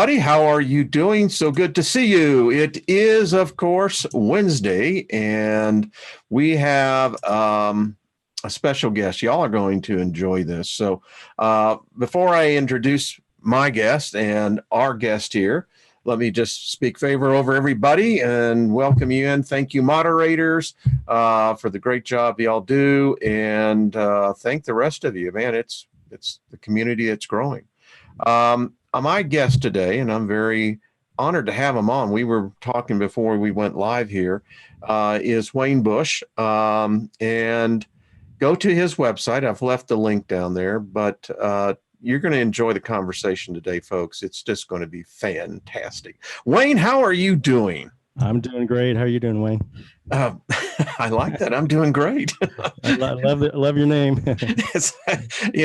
everybody. How are you doing? So good to see you. It is, of course, Wednesday, and we have a special guest. Y'all are going to enjoy this. So before I introduce my guest and our guest here, let me just speak favor over everybody and welcome you in. Thank you, moderators, for the great job y'all do, and thank the rest of you. Man, it's the community that's growing. My guest today, and I'm very honored to have him on. We were talking before we went live here, is waynejbush, and go to his website. I've left the link down there, but you're going to enjoy the conversation today, folks. It's just going to be fantastic. Wayne, how are you doing? I'm doing great. How are you doing, Wayne? I like that. I'm doing great. I love your name.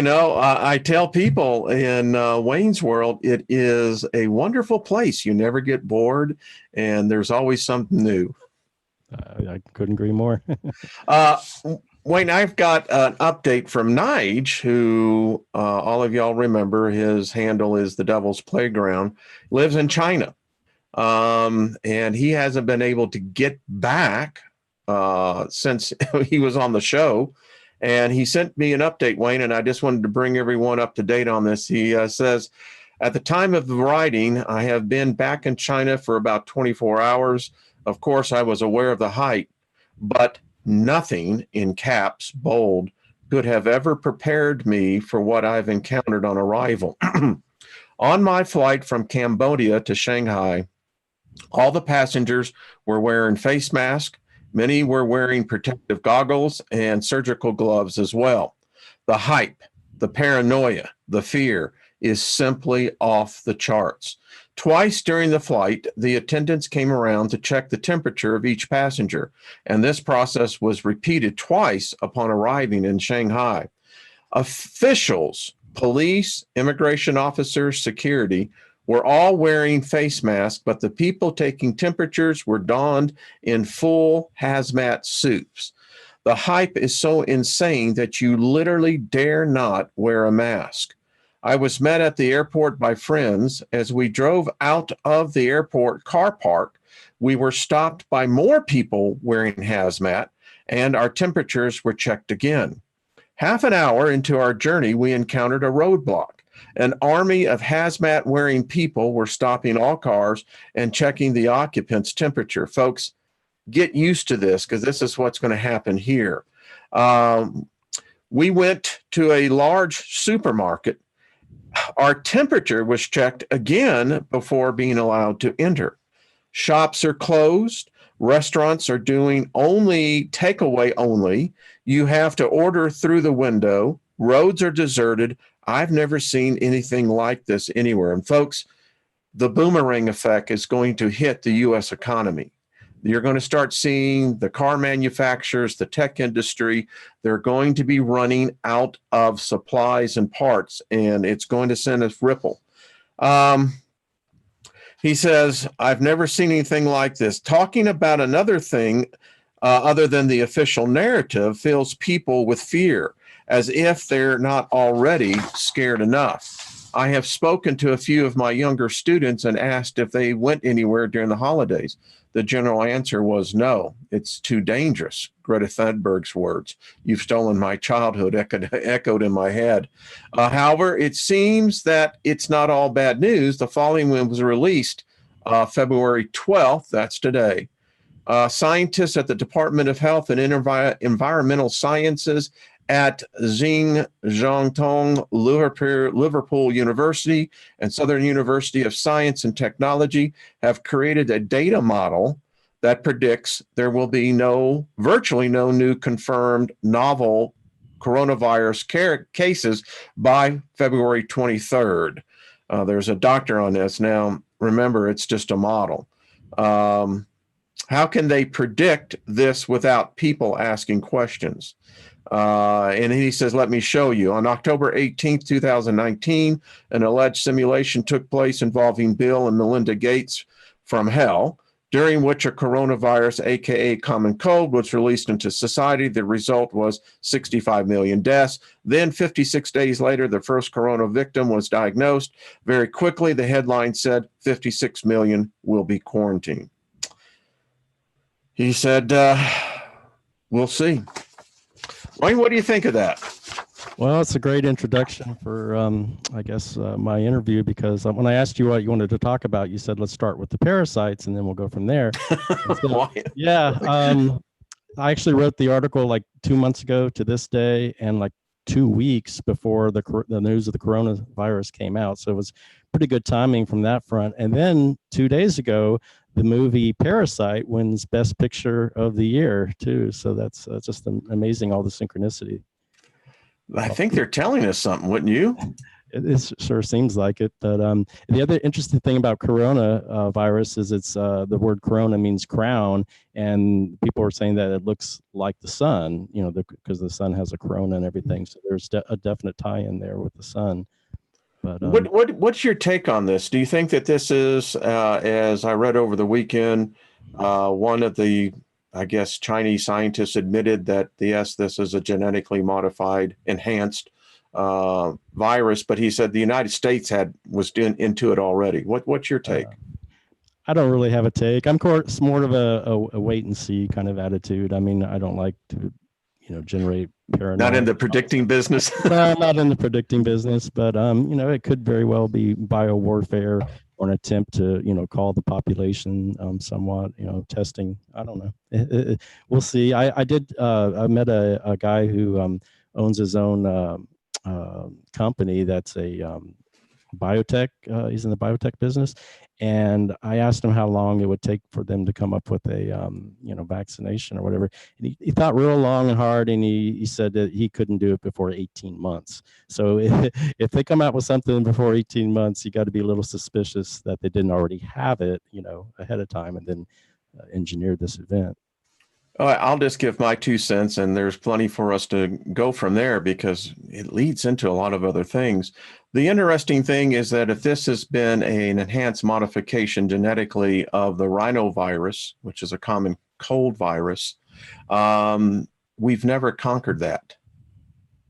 I tell people in Wayne's world, it is a wonderful place. You never get bored, and there's always something new. I couldn't agree more. Wayne, I've got an update from Nige, who all of y'all remember. His handle is the Devil's Playground. Lives in China. And he hasn't been able to get back since he was on the show. And he sent me an update, Wayne, and I just wanted to bring everyone up to date on this. He says, at the time of the writing, I have been back in China for about 24 hours. Of course, I was aware of the height, but nothing, in caps, bold, could have ever prepared me for what I've encountered on arrival. On my flight from Cambodia to Shanghai, all the passengers were wearing face masks. Many were wearing protective goggles and surgical gloves as well. The hype, the paranoia, the fear is simply off the charts. Twice during the flight, the attendants came around to check the temperature of each passenger, and this process was repeated twice upon arriving in Shanghai. Officials, police, immigration officers, security, were all wearing face masks, but the people taking temperatures were donned in full hazmat suits. The hype is so insane that you literally dare not wear a mask. I was met at the airport by friends. As we drove out of the airport car park, we were stopped by more people wearing hazmat, and our temperatures were checked again. Half an hour into our journey, we encountered a roadblock. An army of hazmat-wearing people were stopping all cars and checking the occupants' temperature. Folks, get used to this because this is what's going to happen here. We went to a large supermarket. Our temperature was checked again before being allowed to enter. Shops are closed. Restaurants are doing only takeaway only. You have to order through the window. Roads are deserted. I've never seen anything like this anywhere. And folks, the boomerang effect is going to hit the U.S. economy. You're going to start seeing the car manufacturers, the tech industry, they're going to be running out of supplies and parts, and it's going to send a ripple. He says, I've never seen anything like this. Talking about another thing other than the official narrative fills people with fear, as if they're not already scared enough. I have spoken to a few of my younger students and asked if they went anywhere during the holidays. The general answer was no, it's too dangerous. Greta Thunberg's words. You've stolen my childhood, echoed in my head. However, it seems that it's not all bad news. The following one was released February 12th, that's today. Scientists at the Department of Health and Environmental Sciences at Zhangjiang Liverpool University and Southern University of Science and Technology have created a data model that predicts there will be virtually no new confirmed novel coronavirus cases by February 23rd. There's a doctor on this. Now, remember, it's just a model. How can they predict this without people asking questions? And he says, let me show you. On October 18th, 2019, an alleged simulation took place involving Bill and Melinda Gates from hell. during which a coronavirus, aka common cold, was released into society. The result was 65 million deaths. Then 56 days later, the first corona victim was diagnosed. Very quickly, the headline said 56 million will be quarantined. He said, we'll see. Wayne, what do you think of that? Well, it's a great introduction for, I guess, my interview, because when I asked you what you wanted to talk about, you said, let's start with the parasites and then we'll go from there. So, yeah, I actually wrote the article like 2 months ago to this day, and like 2 weeks before the news of the coronavirus came out. So it was pretty good timing from that front. And then 2 days ago, the movie Parasite wins Best Picture of the year too. So that's just amazing, all the synchronicity. I think they're telling us something, wouldn't you? It sure seems like it. But the other interesting thing about corona virus is it's the word corona means crown, and people are saying that it looks like the sun, you know, because the sun has a corona and everything. So there's a definite tie-in there with the sun. But what's your take on this? Do you think that this is, as I read over the weekend, one of the, I guess, Chinese scientists admitted that yes, this is a genetically modified, enhanced virus, but he said the United States was into it already. What's your take? I don't really have a take. I'm more of a wait and see kind of attitude. I mean, I don't like to, generate paranoia. Not in the predicting business. Not in the predicting business, but it could very well be biowarfare or an attempt to, call the population somewhat, testing. I don't know. We'll see. I met a guy who owns his own company that's a biotech. He's in the biotech business. And I asked him how long it would take for them to come up with a, vaccination or whatever. And he thought real long and hard, and he said that he couldn't do it before 18 months. So if they come out with something before 18 months, you got to be a little suspicious that they didn't already have it, ahead of time and then engineer this event. I'll just give my 2 cents, and there's plenty for us to go from there because it leads into a lot of other things. The interesting thing is that if this has been an enhanced modification genetically of the rhinovirus, which is a common cold virus, we've never conquered that.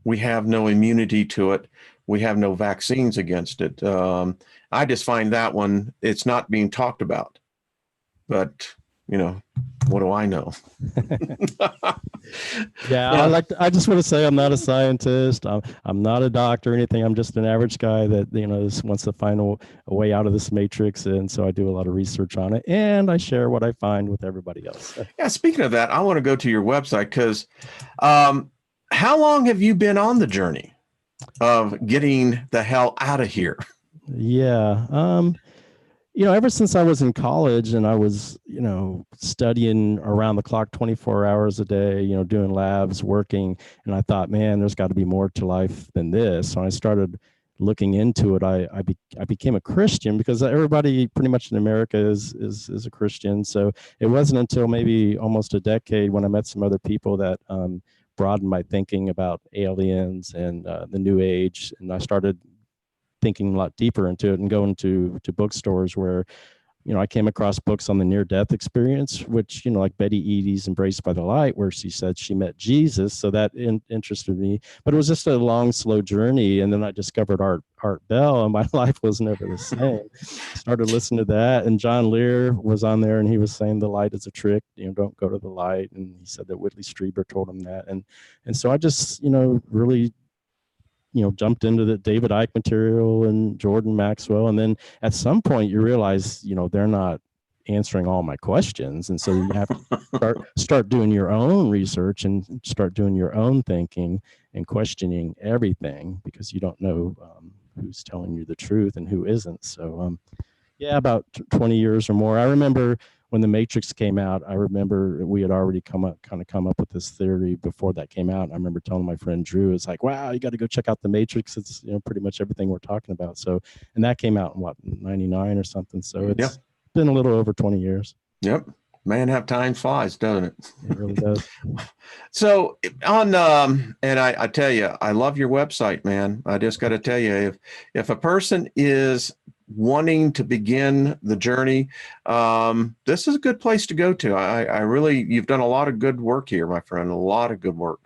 We have no immunity to it. We have no vaccines against it. I just find that one, it's not being talked about. But what do I know? Yeah, I just want to say I'm not a scientist. I'm not a doctor or anything. I'm just an average guy that wants to find a way out of this matrix, and so I do a lot of research on it, and I share what I find with everybody else. Yeah, speaking of that, I want to go to your website because how long have you been on the journey of getting the hell out of here? Yeah. Ever since I was in college and I was, studying around the clock, 24 hours a day, doing labs, working, and I thought, man, there's got to be more to life than this. So I started looking into it. I became a Christian because everybody pretty much in America is a Christian. So it wasn't until maybe almost a decade when I met some other people that broadened my thinking about aliens and the New Age, and I started thinking a lot deeper into it and going to bookstores where, I came across books on the near-death experience, which, like Betty Eadie's Embraced by the Light, where she said she met Jesus. So that interested me, but it was just a long, slow journey. And then I discovered Art Bell, and my life was never the same. Started listening to that, and John Lear was on there, and he was saying the light is a trick, don't go to the light. And he said that Whitley Strieber told him that. And so I just, really jumped into the David Icke material and Jordan Maxwell. And then at some point you realize, they're not answering all my questions. And so you have to start doing your own research and start doing your own thinking and questioning everything, because you don't know who's telling you the truth and who isn't. So, about 20 years or more. I remember when the Matrix came out, I remember we had already come up with this theory before that came out. I remember telling my friend Drew, it's like, wow, you got to go check out the Matrix. It's pretty much everything we're talking about. So, and that came out in 99 or something. So it's been a little over 20 years. Yep. Man, how time flies, doesn't it? It really does. So on, and I tell you, I love your website, man. I just got to tell you, if a person is wanting to begin the journey, this is a good place to go to. I really, you've done a lot of good work here, my friend, a lot of good work.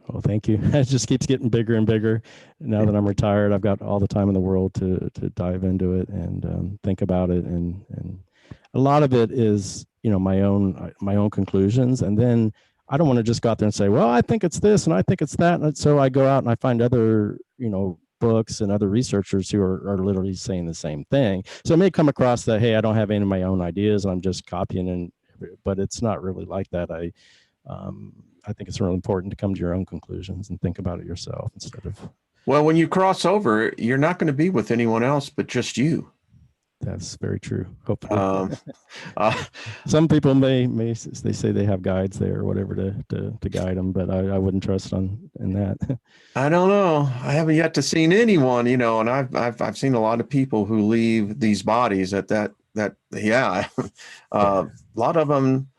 Well, thank you. It just keeps getting bigger and bigger. Now that I'm retired, I've got all the time in the world to dive into it and think about it. And a lot of it is, my own conclusions. And then I don't want to just go out there and say, well, I think it's this and I think it's that. And so I go out and I find other, books and other researchers who are literally saying the same thing. So it may come across that, hey, I don't have any of my own ideas. I'm just copying, but it's not really like that. I think it's really important to come to your own conclusions and think about it yourself instead of. Well, when you cross over, you're not going to be with anyone else but just you. That's very true. Hopefully, some people may they say they have guides there or whatever to guide them, but I wouldn't trust in that. I don't know. I haven't yet to seen anyone, and I've seen a lot of people who leave these bodies at that yeah, a lot of them.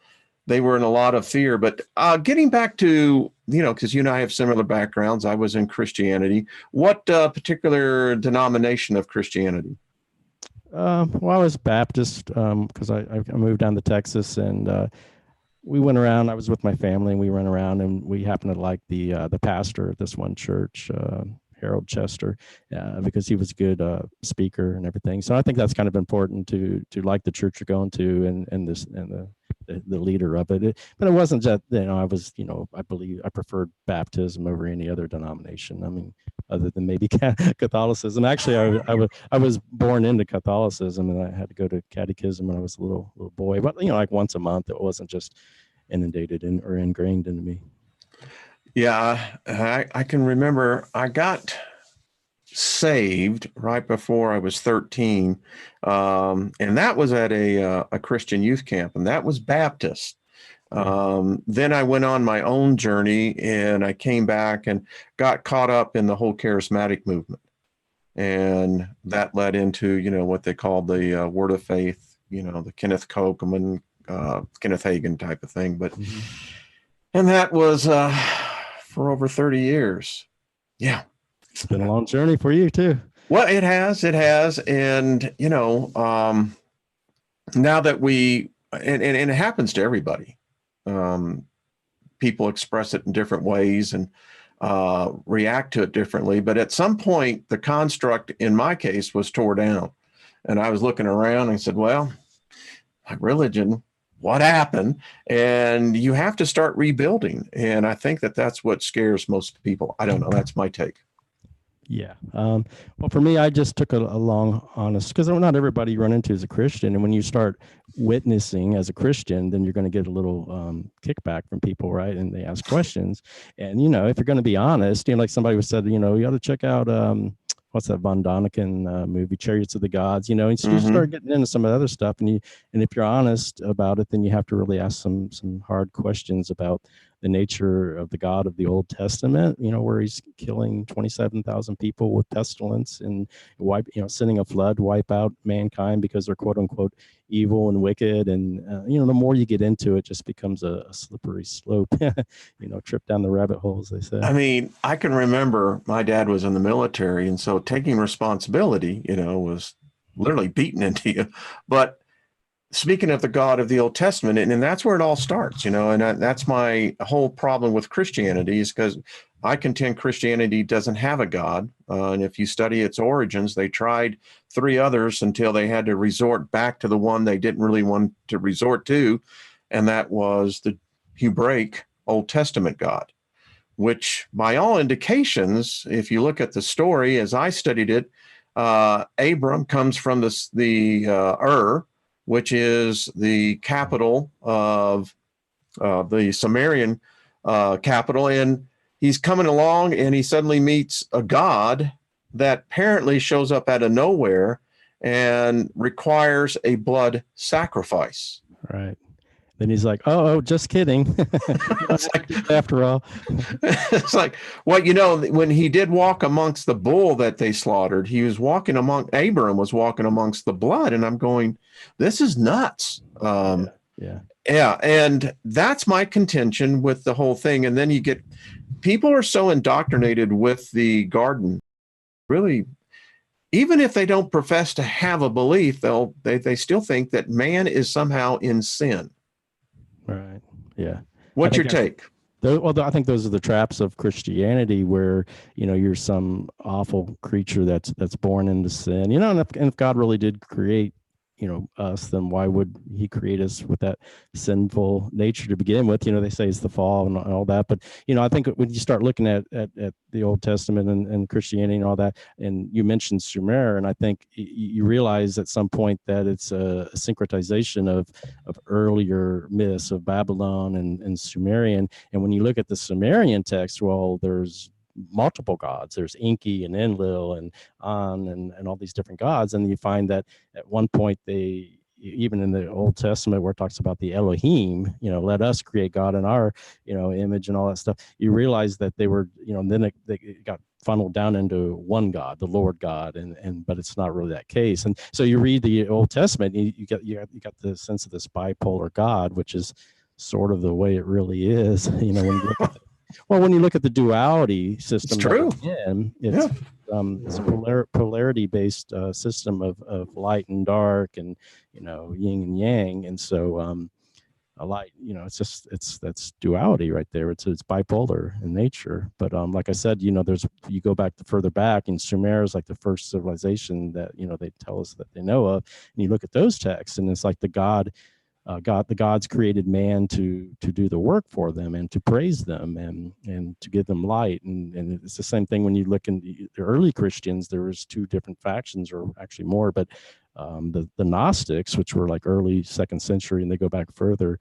They were in a lot of fear, but getting back to, because you and I have similar backgrounds. I was in Christianity. What particular denomination of Christianity? Well, I was Baptist because I moved down to Texas, and we went around. I was with my family, and we went around, and we happened to like the pastor at this one church, Harold Chester, because he was a good speaker and everything. So I think that's kind of important to like the church you're going to and the leader of it. But it wasn't just, I was, I believe I preferred baptism over any other denomination. I mean, other than maybe Catholicism. Actually, I was born into Catholicism, and I had to go to catechism when I was a little boy. But like once a month, it wasn't just inundated or ingrained into me. Yeah, I can remember I got saved right before I was 13, and that was at a Christian youth camp, and that was Baptist. Then I went on my own journey, and I came back and got caught up in the whole charismatic movement, and that led into what they call the Word of Faith, the Kenneth Copeman, Kenneth Hagin type of thing. But and that was for over 30 years. Yeah. It's been a long journey for you too. Well, it has. And, now that and it happens to everybody, people express it in different ways and react to it differently. But at some point, the construct in my case was tore down, and I was looking around and said, well, my religion, what happened? And you have to start rebuilding. And I think that's what scares most people. I don't know. That's my take. Yeah. Well, for me, I just took a long, honest, because not everybody you run into is a Christian. And when you start witnessing as a Christian, then you're going to get a little kickback from people, right? And they ask questions. And, if you're going to be honest, like somebody was said, you ought to check out, what's that Von Däniken movie, Chariots of the Gods, and so you start getting into some of the other stuff. And if you're honest about it, then you have to really ask some hard questions about the nature of the God of the Old Testament, where he's killing 27,000 people with pestilence and sending a flood, wipe out mankind because they're quote unquote evil and wicked. And, the more you get into it, just becomes a slippery slope, trip down the rabbit holes, they say. I mean, I can remember my dad was in the military, and so taking responsibility, was literally beaten into you. But speaking of the God of the Old Testament, and that's where it all starts, and that's my whole problem with Christianity, is because I contend Christianity doesn't have a God. And if you study its origins, they tried 3 others until they had to resort back to the one they didn't really want to resort to. And that was the Hebraic Old Testament God, which by all indications, if you look at the story, as I studied it, Abram comes from the Ur, which is the capital of the Sumerian capital. And he's coming along and he suddenly meets a god that apparently shows up out of nowhere and requires a blood sacrifice. Right. Then he's like, oh, just kidding. It's like, after all. It's like, well, when he did walk amongst the bull that they slaughtered, Abram was walking amongst the blood. And I'm going, this is nuts. Yeah. And that's my contention with the whole thing. And then people are so indoctrinated with the garden. Really, even if they don't profess to have a belief, they still think that man is somehow in sin. Right. Yeah. What's your take? Well, I think those are the traps of Christianity, where you're some awful creature that's born into sin. And if God really did create us, then why would he create us with that sinful nature to begin with? They say it's the fall and all that, but I think when you start looking at the Old Testament and Christianity and all that, and you mentioned Sumer, and I think you realize at some point that it's a syncretization of earlier myths of Babylon and Sumerian. And when you look at the Sumerian text, well, there's multiple gods. There's Enki and Enlil and An and all these different gods. And you find that at one point they, even in the Old Testament where it talks about the Elohim, let us create God in our, image and all that stuff, you realize that they were, then they got funneled down into one God, the Lord God, but it's not really that case. And so you read the Old Testament, you got the sense of this bipolar God, which is sort of the way it really is. When you look at when you look at the duality system, it's true. It's a polarity-based system of light and dark, and yin and yang, and so a light, that's duality right there. It's bipolar in nature. But like I said, you go back further back, and Sumer is like the first civilization that they tell us that they know of, and you look at those texts, and it's like the gods created man to do the work for them and to praise them and to give them light. And it's the same thing when you look in the early Christians. There was two different factions, or actually more, but the Gnostics, which were like early 2nd century, and they go back further,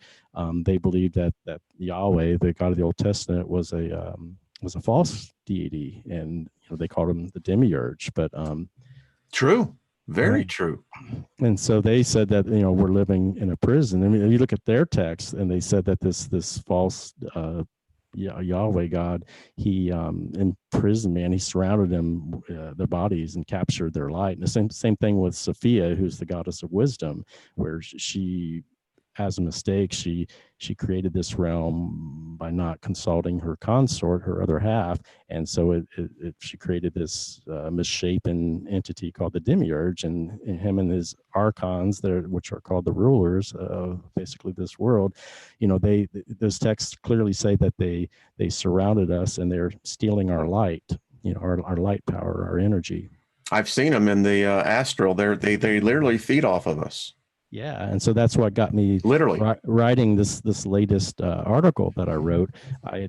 they believed that Yahweh, the God of the Old Testament, was a false deity, and they called him the Demiurge. But true. Very true. And so they said that we're living in a prison. I mean, you look at their text, and they said that this false Yahweh God, he imprisoned man. He surrounded them, their bodies, and captured their light. And the same thing with Sophia, who's the goddess of wisdom, where she, as a mistake, she created this realm by not consulting her consort, her other half, and so she created this misshapen entity called the Demiurge, and him and his archons, which are called the rulers of basically this world. Those texts clearly say that they surrounded us, and they're stealing our light, our light power, our energy. I've seen them in the astral. They literally feed off of us. Yeah, and so that's what got me literally writing this latest article that I wrote. I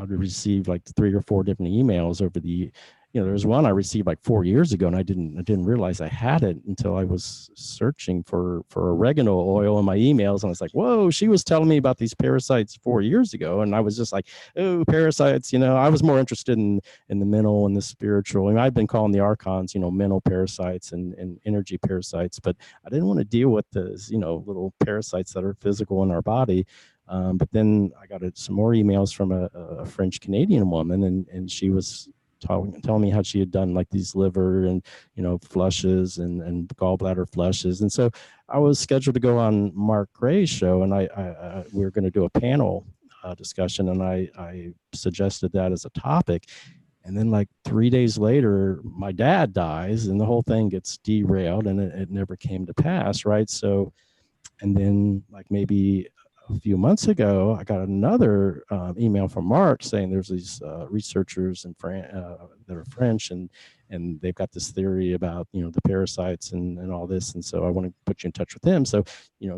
received like 3 or 4 different emails over the there was one I received like 4 years ago, and I didn't realize I had it until I was searching for oregano oil in my emails, and I was like, whoa, she was telling me about these parasites 4 years ago, and I was just like, oh, parasites. I was more interested in the mental and the spiritual. And I've been calling the archons, mental parasites and energy parasites, but I didn't want to deal with those, little parasites that are physical in our body. But then I got some more emails from a French Canadian woman, and she was telling me how she had done like these liver and flushes and gallbladder flushes. And so I was scheduled to go on Mark Gray's show, and we were going to do a panel discussion, and I suggested that as a topic. And then like 3 days later, my dad dies, and the whole thing gets derailed, and it never came to pass, right? So, and then like maybe a few months ago, I got another email from Mark saying there's these researchers that are French, and they've got this theory about the parasites and all this, and so I want to put you in touch with him. So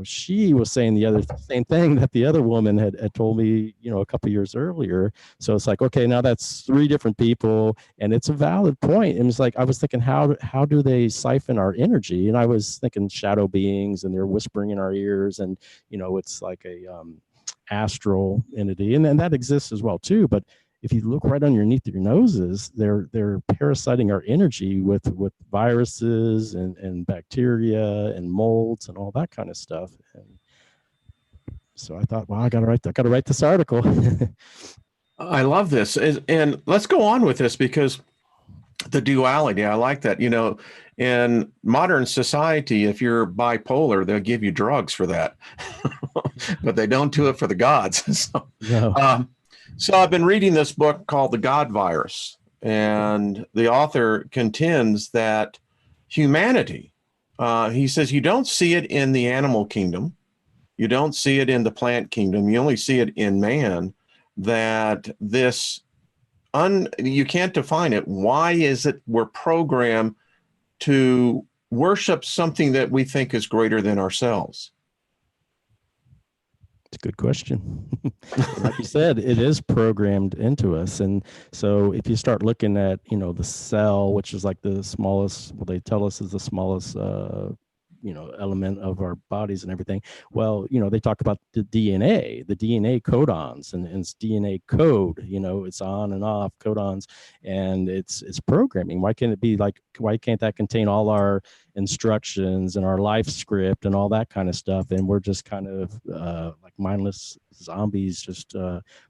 she was saying the same thing that the other woman had told me a couple of years earlier. So it's like, okay, now that's 3 different people, and it's a valid point. And it's like I was thinking, how do they siphon our energy? And I was thinking shadow beings, and they're whispering in our ears, and it's like a astral entity, and that exists as well too. But if you look right underneath your noses, they're parasiting our energy with viruses and bacteria and molds and all that kind of stuff. And so I thought, well, I got to write this article. I love this, and let's go on with this, because the duality, I like that. In modern society, if you're bipolar, they'll give you drugs for that, but they don't do it for the gods. So, No. So I've been reading this book called The God Virus, And the author contends that humanity, he says, you don't see it in the animal kingdom. You don't see it in the plant kingdom. You only see it in man, that this, you can't define it. Why is it we're programmed to worship something that we think is greater than ourselves? It's a good question. Like you said, it is programmed into us. And so if you start looking at, the cell, which is like the smallest, well, they tell us is the smallest, element of our bodies and everything. Well, they talk about the DNA codons, and it's DNA code, it's on and off codons, and it's programming. Why can't it be like, why can't that contain all our instructions and our life script and all that kind of stuff? And we're just kind of like mindless zombies, just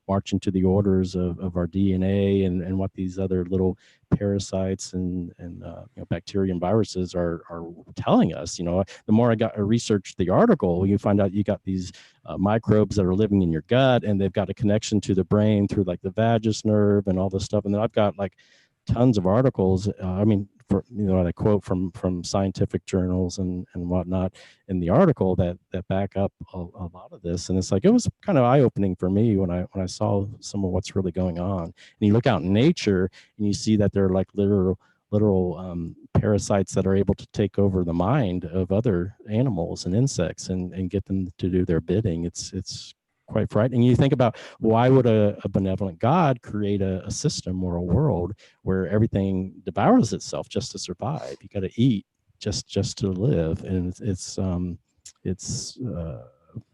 marching to the orders of our DNA and what these other little parasites and bacteria and viruses are telling us. The more I researched the article, you find out you got these microbes that are living in your gut, and they've got a connection to the brain through like the vagus nerve and all this stuff. And then I've got like tons of articles. I quote from scientific journals and whatnot in the article that back up a lot of this. And it's like, it was kind of eye-opening for me when I saw some of what's really going on. And you look out in nature and you see that there are like literal parasites that are able to take over the mind of other animals and insects and get them to do their bidding. It's quite frightening. You think about, why would a benevolent God create a system or a world where everything devours itself just to survive? You got to eat just to live, and it's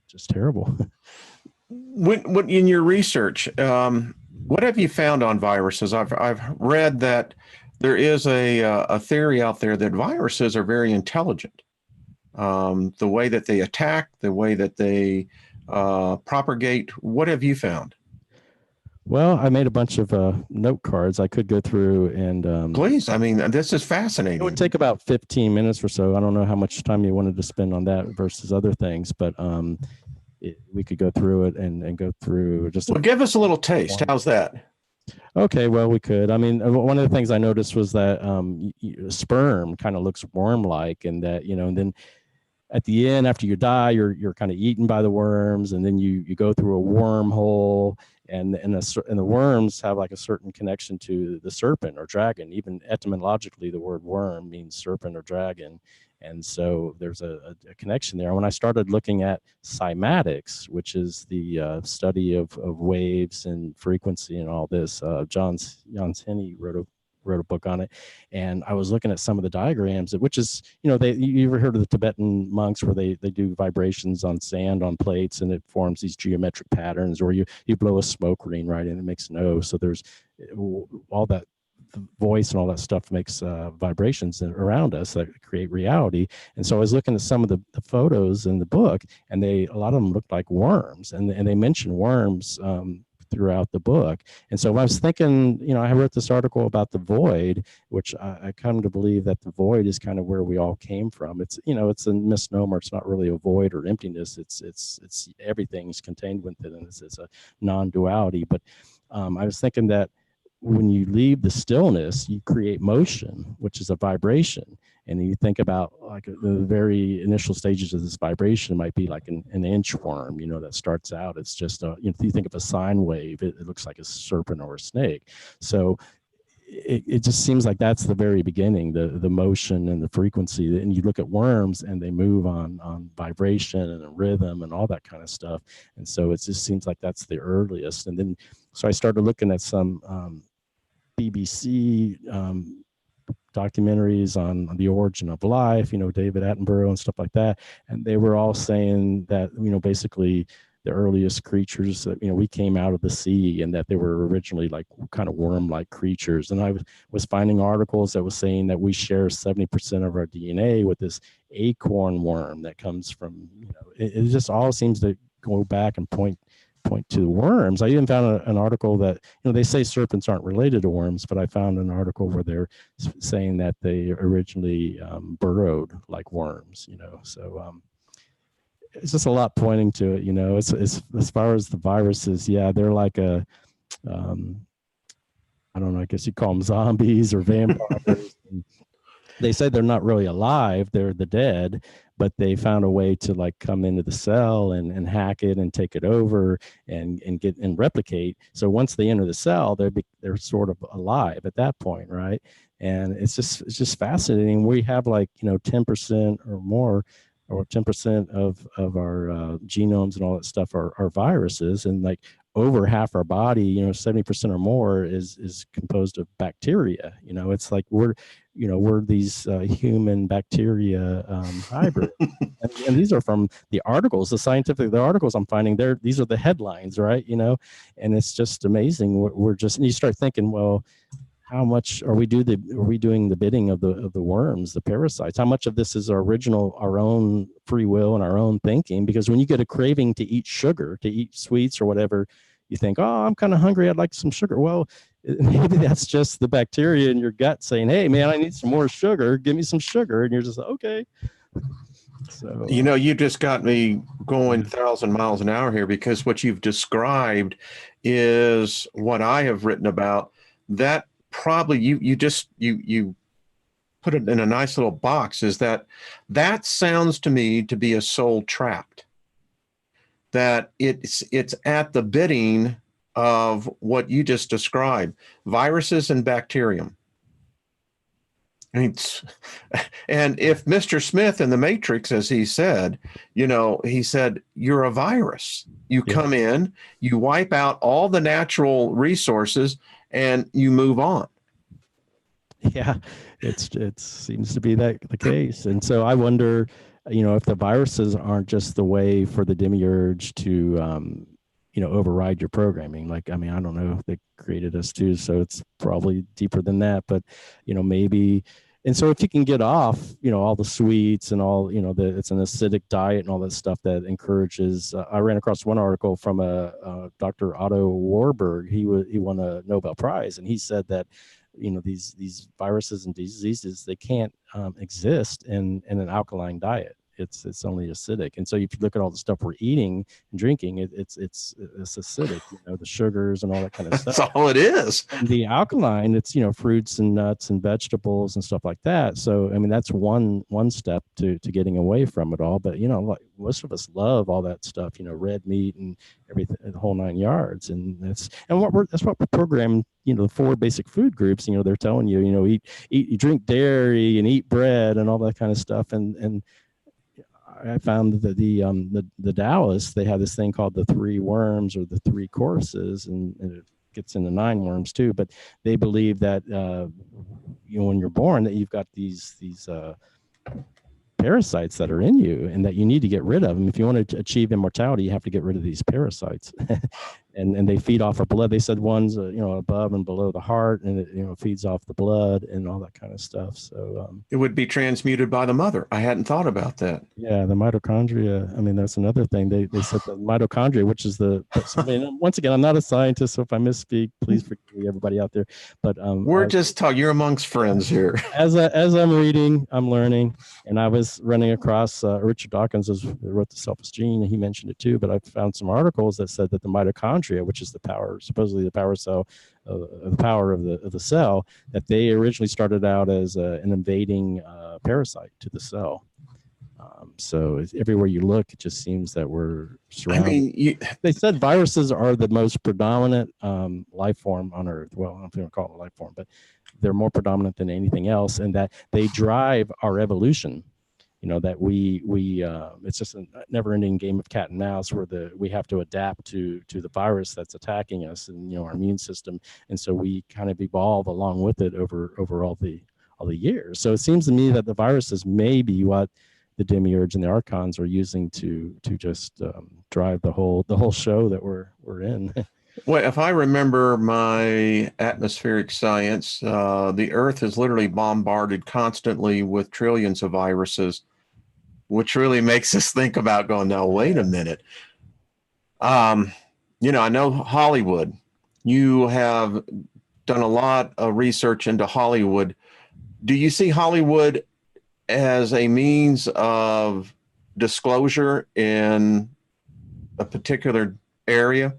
just terrible. What in your research, what have you found on viruses? I've read that there is a theory out there that viruses are very intelligent. The way that they attack, the way that they propagate. What have you found? Well, I made a bunch of note cards. I could go through and please. I mean, this is fascinating. It would take about 15 minutes or so. I don't know how much time you wanted to spend on that versus other things, but we could go through it and go through just. Well, give us a little taste. How's that? Okay, well, we could. I mean, one of the things I noticed was that sperm kind of looks worm-like, and that, and then at the end, after you die, you're kind of eaten by the worms, and then you go through a wormhole, and the worms have like a certain connection to the serpent or dragon. Even etymologically, the word worm means serpent or dragon, and so there's a connection there. When I started looking at cymatics, which is the study of waves and frequency and all this, John Henney wrote a book on it, and I was looking at some of the diagrams, which is, you ever heard of the Tibetan monks where they do vibrations on sand on plates, and it forms these geometric patterns, or you blow a smoke ring, right, and it makes so there's all that, the voice and all that stuff makes vibrations around us that create reality. And so I was looking at some of the photos in the book, and a lot of them looked like worms, and they mention worms throughout the book. And so I was thinking, I wrote this article about the void, which I come to believe that the void is kind of where we all came from. It's, it's a misnomer. It's not really a void or emptiness. It's everything's contained within it. It's a non-duality. But I was thinking that when you leave the stillness, you create motion, which is a vibration. And you think about like the very initial stages of this vibration might be like an inchworm, that starts out. It's just, if you think of a sine wave, it looks like a serpent or a snake. So it just seems like that's the very beginning, the motion and the frequency. And you look at worms and they move on vibration and rhythm and all that kind of stuff. And so it just seems like that's the earliest. And then, so I started looking at some BBC documentaries on the origin of life, David Attenborough and stuff like that. And they were all saying that, basically the earliest creatures that, we came out of the sea, and that they were originally like kind of worm-like creatures. And I was finding articles that was saying that we share 70% of our DNA with this acorn worm that comes from, it just all seems to go back and point to the worms. I even found an article that, they say serpents aren't related to worms, but I found an article where they're saying that they originally burrowed like worms, so it's just a lot pointing to it. It's as far as the viruses, yeah, they're like I I don't know, I guess you call them zombies or vampires. They say they're not really alive, they're the dead, but they found a way to like come into the cell and hack it and take it over and get and replicate. So once they enter the cell, they're sort of alive at that point, right? And it's just fascinating. We have like 10% or more, or 10% of our genomes and all that stuff are viruses, and like over half our body, 70% or more is composed of bacteria. It's like we're these human bacteria hybrid. And these are from the articles, the articles I'm finding there. These are the headlines, right? And it's just amazing. We're just, and you start thinking, well, how much are we doing the bidding of the worms, the parasites? How much of this is our own free will and our own thinking? Because when you get a craving to eat sugar, to eat sweets or whatever, you think, oh, I'm kind of hungry, I'd like some sugar. Well, maybe that's just the bacteria in your gut saying, hey man, I need some more sugar, give me some sugar. And you're just like, okay. So you just got me going 1,000 miles an hour here, because what you've described is what I have written about. That probably you put it in a nice little box, is that sounds to me to be a soul trapped, that it's at the bidding of what you just described, viruses and bacterium. And if Mr. Smith in the Matrix, as he said, he said, you're a virus. You come in, you wipe out all the natural resources, and you move on. Yeah, it seems to be that the case. And so I wonder, if the viruses aren't just the way for the Demiurge to, override your programming. Like, I mean, I don't know if they created us too, so it's probably deeper than that, but, maybe. And so if you can get off, all the sweets and all, it's an acidic diet and all that stuff that encourages, I ran across one article from a Dr. Otto Warburg. He won a Nobel Prize, and he said that, these viruses and diseases, they can't exist in an alkaline diet. It's only acidic. And so if you look at all the stuff we're eating and drinking, it's acidic, the sugars and all that kind of stuff. That's all it is. And the alkaline, it's fruits and nuts and vegetables and stuff like that. So I mean, that's one step to getting away from it all. But like most of us love all that stuff, red meat and everything, the whole 9 yards. And that's what we're programmed. The 4 basic food groups. They're telling you, eat, drink dairy and eat bread and all that kind of stuff. And I found that the Taoists, they have this thing called the 3 worms or the 3 courses, and it gets into 9 worms too. But they believe that when you're born, that you've got these parasites that are in you, and that you need to get rid of them. If you want to achieve immortality, you have to get rid of these parasites. and they feed off our blood. They said one's above and below the heart, and it feeds off the blood and all that kind of stuff. So it would be transmuted by the mother. I hadn't thought about that. Yeah, the mitochondria. I mean, that's another thing. They said the mitochondria, which is once again, I'm not a scientist, so if I misspeak, please forgive me, everybody out there. But we're just talking. You're amongst friends here. As I'm reading, I'm learning, and I was running across Richard Dawkins, who wrote The Selfish Gene, and he mentioned it too. But I found some articles that said that the mitochondria, which is supposedly the power cell, the power of the cell, that they originally started out as an invading parasite to the cell. So everywhere you look, it just seems that we're surrounded. I mean, they said viruses are the most predominant life form on Earth. Well, I don't know if you want to call it a life form, but they're more predominant than anything else, and that they drive our evolution. That we it's just a never-ending game of cat and mouse, where we have to adapt to the virus that's attacking us and our immune system, and so we kind of evolve along with it over all the years. So it seems to me that the viruses may be what the Demiurge and the Archons are using to just drive the whole show that we're in. Well, if I remember my atmospheric science, the Earth is literally bombarded constantly with trillions of viruses, which really makes us think about going, now, wait a minute. I know Hollywood. You have done a lot of research into Hollywood. Do you see Hollywood as a means of disclosure in a particular area?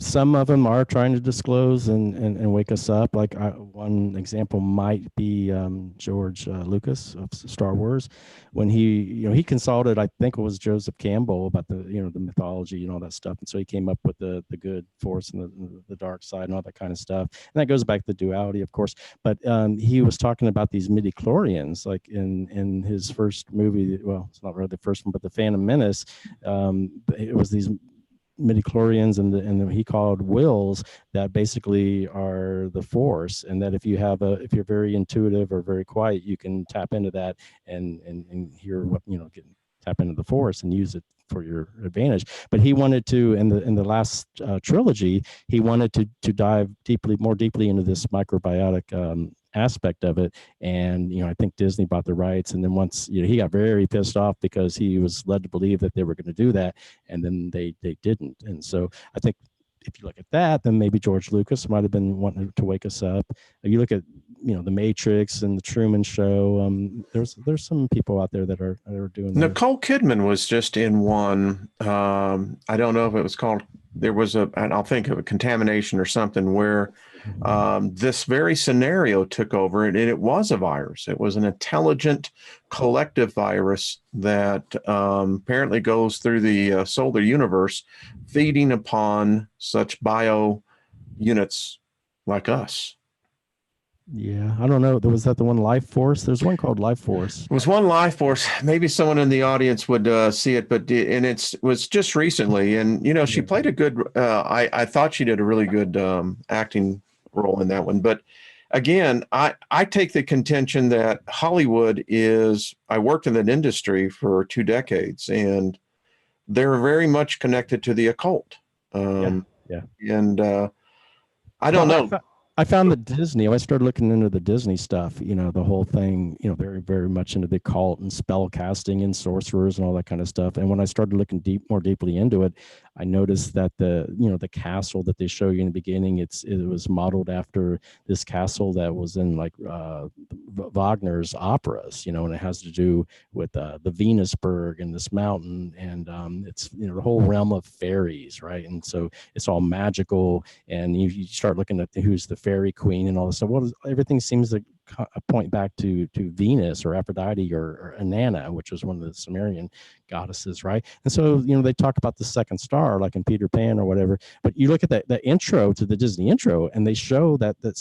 some of them are trying to disclose and wake us up. Like one example might be George Lucas of Star Wars, when he consulted, I think it was Joseph Campbell, about the the mythology and all that stuff, and so he came up with the good force and the dark side and all that kind of stuff. And that goes back to the duality, of course. But he was talking about these midichlorians, like in his first movie. Well, it's not really the first one, but the Phantom Menace. It was these midichlorians and he called wills that basically are the force, and that if you're very intuitive or very quiet, you can tap into that and hear what tap into the force and use it for your advantage. But he wanted to, in the last trilogy, he wanted to dive more deeply into this microbiotic aspect of it. And I think Disney bought the rights, and then once he got very pissed off because he was led to believe that they were going to do that, and then they didn't. And so I think if you look at that, then maybe George Lucas might have been wanting to wake us up. If you look at the Matrix and the Truman Show, there's some people out there that are doing that. Nicole Kidman was just in one. I don't know if it was called. There was and I'll think of a contamination or something where this very scenario took over, and it was a virus. It was an intelligent collective virus that apparently goes through the solar universe, feeding upon such bio units like us. Yeah, I don't know. Was that the one, Life Force? There's one called Life Force. It was one, Life Force. Maybe someone in the audience would see it, and it was just recently. And she played a good. I thought she did a really good acting role in that one. But again, I take the contention that Hollywood is. I worked in that industry for 2 decades, and they're very much connected to the occult. Yeah. And I don't know. I found that Disney, when I started looking into the Disney stuff, the whole thing, very, very much into the occult and spell casting and sorcerers and all that kind of stuff. And when I started looking more deeply into it, I noticed that the castle that they show you in the beginning, it was modeled after this castle that was in like Wagner's operas, and it has to do with the Venusberg and this mountain, and it's the whole realm of fairies, right? And so it's all magical, and you start looking at who's the fairy queen and all this stuff. Everything seems to point back to Venus or Aphrodite or Inanna, which was one of the Sumerian goddesses, right? And so they talk about the second star, like in Peter Pan or whatever. But you look at the intro to the Disney intro, and they show that the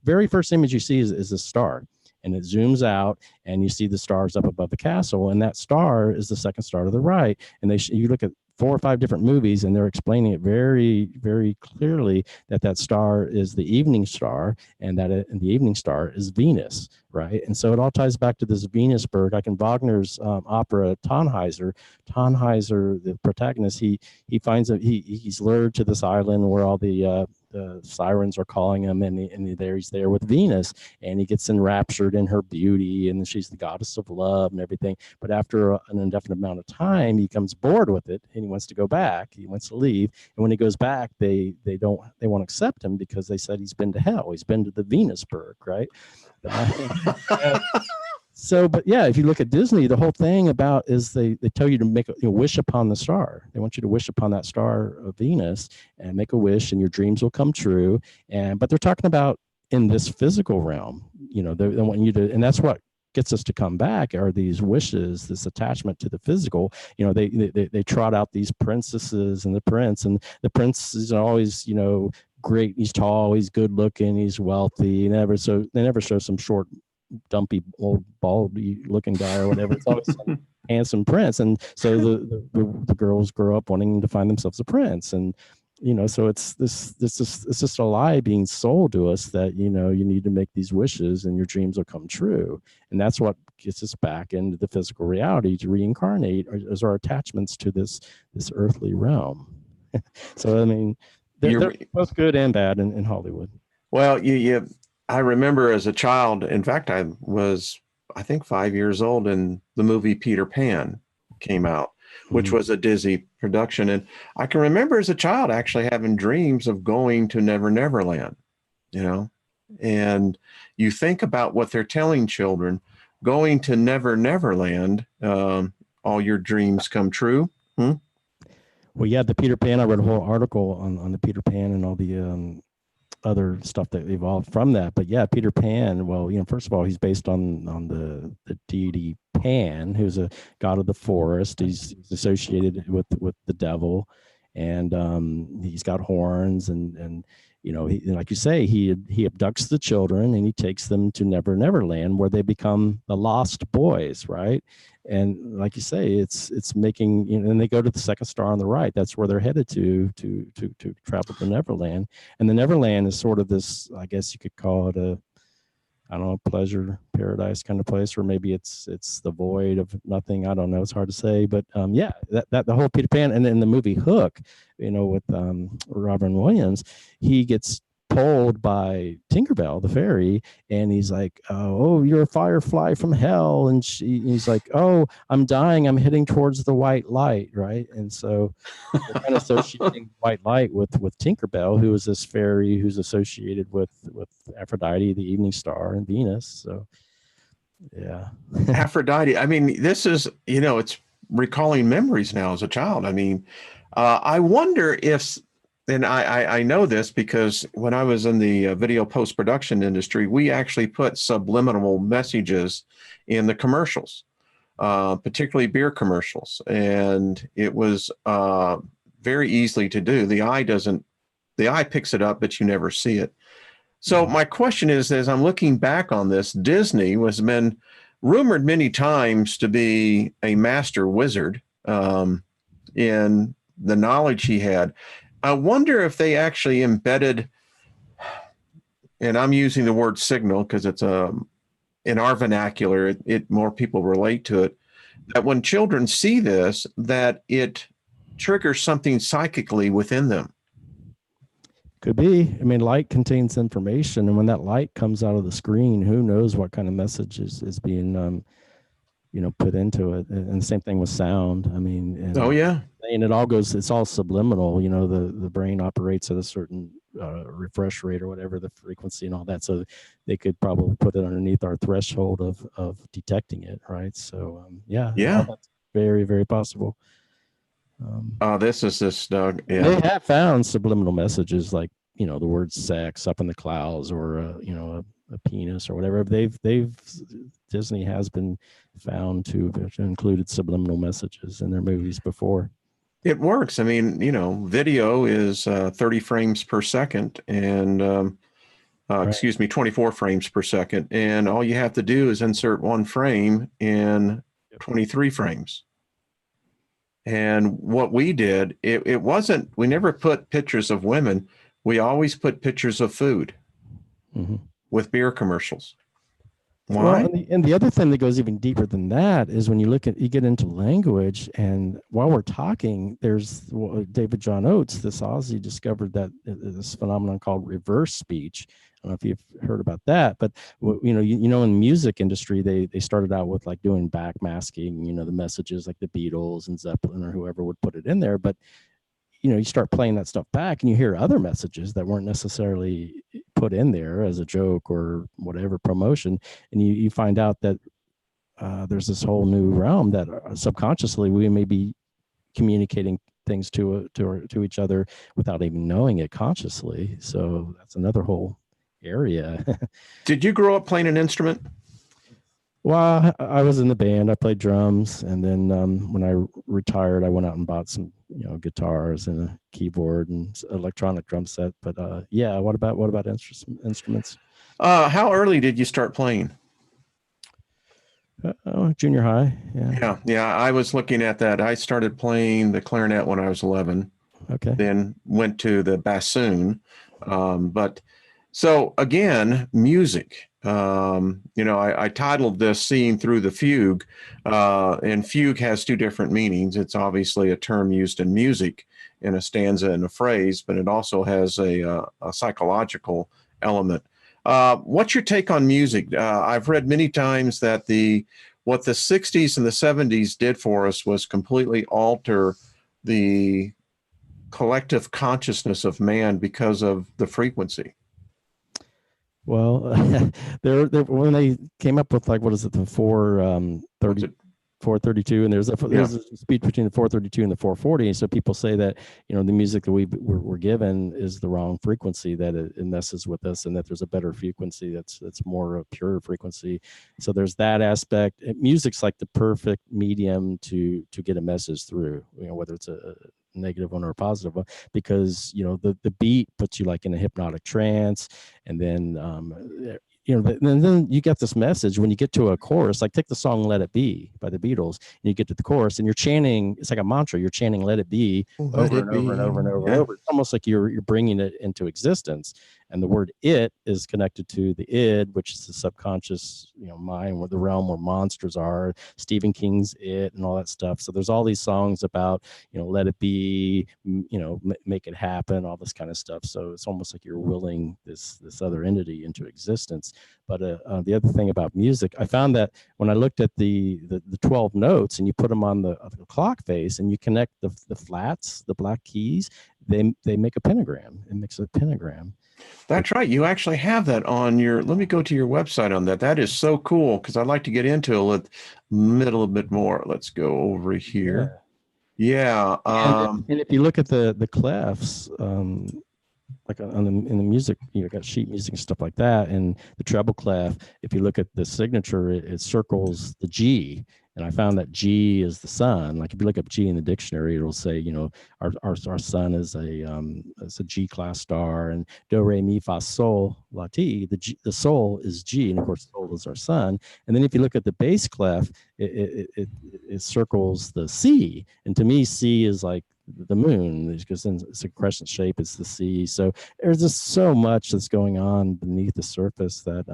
very first image you see is a star, and it zooms out, and you see the stars up above the castle, and that star is the second star to the right. And you look at 4 or 5 different movies, and they're explaining it very, very clearly that star is the evening star, and the evening star is Venus, right? And so it all ties back to this Venusberg. Like in Wagner's opera Tannhäuser, the protagonist, he finds that he's lured to this island where all the sirens are calling him, and he's there with Venus, and he gets enraptured in her beauty, and she's the goddess of love and everything. But after an indefinite amount of time, he becomes bored with it, and he wants to go back. He wants to leave, and when he goes back, they won't accept him because they said he's been to hell. He's been to the Venusberg, right? So, but yeah, if you look at Disney, the whole thing about is they tell you to make a wish upon the star. They want you to wish upon that star of Venus and make a wish, and your dreams will come true. But they're talking about in this physical realm. They want you to, and that's what gets us to come back are these wishes, this attachment to the physical. They trot out these princesses and the prince is always great. He's tall, he's good looking, he's wealthy. They never show some short, dumpy, old, baldy looking guy or whatever. It's always some handsome prince, and so the girls grow up wanting to find themselves a prince, and so it's just a lie being sold to us that you need to make these wishes and your dreams will come true, and that's what gets us back into the physical reality to reincarnate as our attachments to this earthly realm. So I mean, they're both good and bad in Hollywood. Well, I remember as a child, in fact, I think 5 years old, and the movie Peter Pan came out, which was a Disney production. And I can remember as a child actually having dreams of going to Never Never Land, and you think about what they're telling children, going to Never Never Land, all your dreams come true. Well, yeah, the Peter Pan. I read a whole article on the Peter Pan and all the other stuff that evolved from that. But yeah, Peter Pan. Well, first of all, he's based on the deity Pan, who's a god of the forest. He's associated with the devil, and he's got horns, and like you say, he abducts the children and he takes them to Never Land, where they become the lost boys, right? And like you say, it's making, and they go to the second star on the right. That's where they're headed to travel to Neverland. And the Neverland is sort of this, I guess you could call it a, I don't know, pleasure paradise kind of place, or maybe it's the void of nothing. I don't know. It's hard to say, but yeah, that the whole Peter Pan, and in the movie Hook, with Robin Williams, he gets told by Tinkerbell, the fairy, and he's like, "Oh, you're a firefly from hell," and he's like, "Oh, I'm dying. I'm heading towards the white light," right? And so they're kind of associating white light with Tinkerbell, who is this fairy who's associated with Aphrodite, the evening star, and Venus. So yeah. Aphrodite. I mean, this is, it's recalling memories now as a child. I mean, I wonder if, and I know this because when I was in the video post-production industry, we actually put subliminal messages in the commercials, particularly beer commercials. And it was very easily to do. The eye picks it up, but you never see it. So my question is, as I'm looking back on this, Disney has been rumored many times to be a master wizard in the knowledge he had. I wonder if they actually embedded, and I'm using the word signal because it's in our vernacular, it more people relate to it, that when children see this, that it triggers something psychically within them. Could be. I mean, light contains information, and when that light comes out of the screen, who knows what kind of message is being put into it. And the same thing with sound. I mean, and it all goes, it's all subliminal. The brain operates at a certain refresh rate or whatever, the frequency and all that. So they could probably put it underneath our threshold of detecting it, right? So yeah, that's very, very possible. This is this, Doug. Yeah. They have found subliminal messages like, the word sex up in the clouds, or a penis or whatever. Disney has been found to have included subliminal messages in their movies before. It works. I mean, video is 30 frames per second, and excuse me, 24 frames per second. And all you have to do is insert one frame in 23 frames. And what we did, it wasn't, we never put pictures of women. We always put pictures of food with beer commercials. Why? Well, and the other thing that goes even deeper than that is when you get into language, and while we're talking, there's David John Oates, this Aussie, discovered that this phenomenon called reverse speech. I don't know if you've heard about that, but in the music industry, they started out with like doing backmasking, the messages like the Beatles and Zeppelin or whoever would put it in there. But you start playing that stuff back and you hear other messages that weren't necessarily put in there as a joke or whatever promotion. And you find out that there's this whole new realm that subconsciously we may be communicating things to each other without even knowing it consciously. So that's another whole area. Did you grow up playing an instrument? Well, I was in the band. I played drums, and then when I retired, I went out and bought some, guitars and a keyboard and electronic drum set. But yeah, what about instruments? How early did you start playing? Junior high. Yeah. I was looking at that. I started playing the clarinet when I was 11. Okay. Then went to the bassoon. But so again, music. I titled this "Seeing Through the Fugue," and fugue has two different meanings. It's obviously a term used in music in a stanza and a phrase, but it also has a psychological element. What's your take on music? I've read many times that what the 60s and the 70s did for us was completely alter the collective consciousness of man because of the frequency. Well, when they came up with, like, what is it, the 430 432, and there's a speech between the 432 and the 440. So people say that, the music that we're given is the wrong frequency, that it messes with us, and that there's a better frequency that's more a pure frequency. So there's that aspect. Music's like the perfect medium to get a message through, whether it's a negative one or a positive one, because the beat puts you like in a hypnotic trance, and then and then you get this message when you get to a chorus. Like take the song "Let It Be" by the Beatles, and you get to the chorus, and you're chanting. It's like a mantra. You're chanting "Let it be" over and over and over and over and over. It's almost like you're bringing it into existence. And the word "it" is connected to the id, which is the subconscious, mind, where the realm where monsters are. Stephen King's "It" and all that stuff. So there's all these songs about, let it be, make it happen, all this kind of stuff. So it's almost like you're willing this other entity into existence. But the other thing about music, I found that when I looked at the 12 notes and you put them on the clock face and you connect the flats, the black keys, they make a pentagram. It makes a pentagram. That's right. You actually have that on your, let me go to your website on that. That is so cool, because I'd like to get into a little bit more. Let's go over here. Yeah. And if you look at the clefs, like in the music, got sheet music and stuff like that, and the treble clef, if you look at the signature, it circles the G. And I found that G is the sun. Like if you look up G in the dictionary, it'll say, our sun is a G class star, and do re mi fa sol la ti. The sol is G, and of course sol is our sun. And then if you look at the bass clef, it circles the C. And to me, C is like the moon, because then it's a crescent shape. It's the C. So there's just so much that's going on beneath the surface that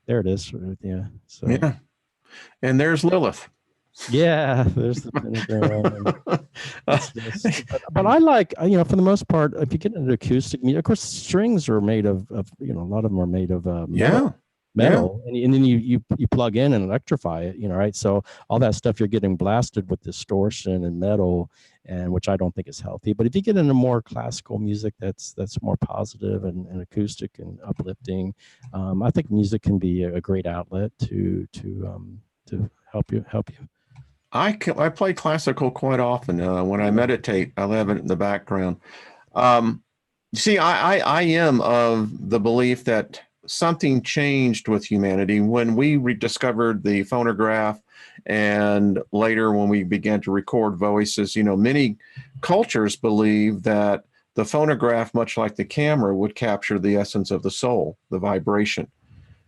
there it is. Yeah. So yeah. And there's Lilith. Yeah, there's the pentagram. But I like, for the most part, if you get into acoustic music, of course, strings are made of a lot of them are made of metal. And then you plug in and electrify it, right? So all that stuff, you're getting blasted with distortion and metal, and which I don't think is healthy. But if you get into more classical music that's more positive and acoustic and uplifting, I think music can be a great outlet to help you. I play classical quite often. When I meditate, I have it in the background. See, I am of the belief that something changed with humanity when we rediscovered the phonograph, and later when we began to record voices. Many cultures believe that the phonograph, much like the camera, would capture the essence of the soul, the vibration.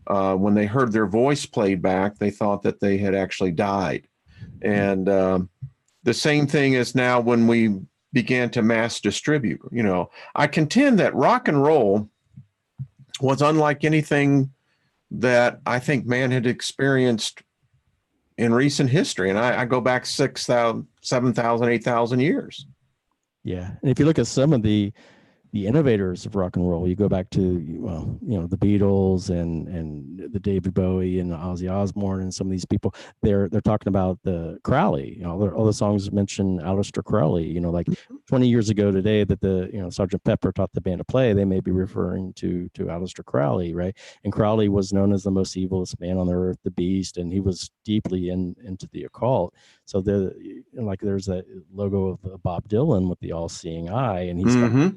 When they heard their voice played back, they thought that they had actually died. And the same thing is now when we began to mass distribute. I contend that rock and roll was unlike anything that I think man had experienced in recent history. And I go back 6,000, 7,000, 8,000 years. Yeah. And if you look at some of the innovators of rock and roll, you go back to, the Beatles and the David Bowie and the Ozzy Osbourne and some of these people, they're talking about the Crowley, all the songs mention Aleister Crowley, like 20 years ago today that the, Sgt. Pepper taught the band to play, they may be referring to Aleister Crowley, right? And Crowley was known as the most evilest man on earth, the beast, and he was deeply into the occult. So there's that logo of Bob Dylan with the all-seeing eye, and he's got